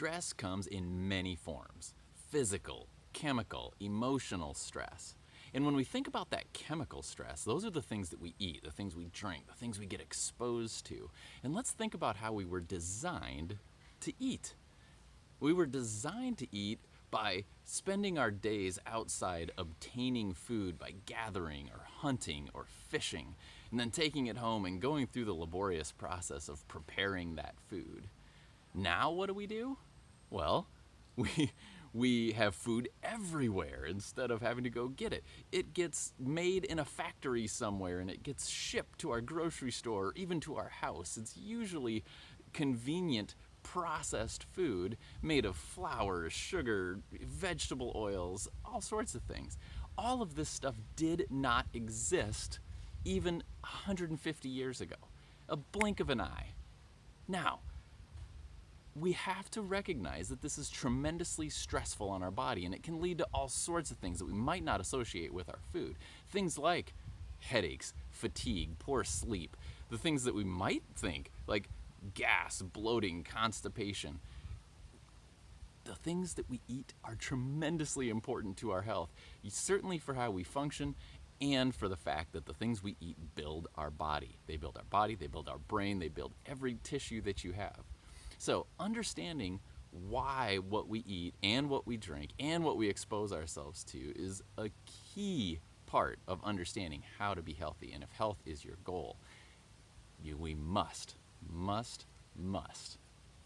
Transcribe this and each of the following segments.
Stress comes in many forms: physical, chemical, emotional stress. And when we think about that chemical stress, those are the things that we eat, the things we drink, the things we get exposed to. And let's think about how we were designed to eat. We were designed to eat by spending our days outside obtaining food by gathering or hunting or fishing, and then taking it home and going through the laborious process of preparing that food. Now what do? Well, we have food everywhere instead of having to go get it. It gets made in a factory somewhere and it gets shipped to our grocery store or even to our house. It's usually convenient processed food made of flour, sugar, vegetable oils, all sorts of things. All of this stuff did not exist even 150 years ago. A blink of an eye. Now, we have to recognize that this is tremendously stressful on our body, and it can lead to all sorts of things that we might not associate with our food. Things like headaches, fatigue, poor sleep, the things that we might think, like gas, bloating, constipation. The things that we eat are tremendously important to our health, certainly for how we function and for the fact that the things we eat build our body. They build our body, they build our brain, they build every tissue that you have. So understanding why what we eat and what we drink and what we expose ourselves to is a key part of understanding how to be healthy. And if health is your goal, we must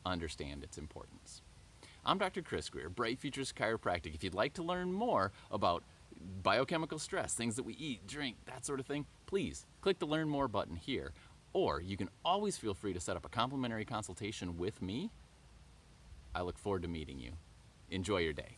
understand its importance. I'm Dr. Chris Grier, Bright Futures Chiropractic. If you'd like to learn more about biochemical stress, things that we eat, drink, that sort of thing, please click the Learn More button here. Or you can always feel free to set up a complimentary consultation with me. I look forward to meeting you. Enjoy your day.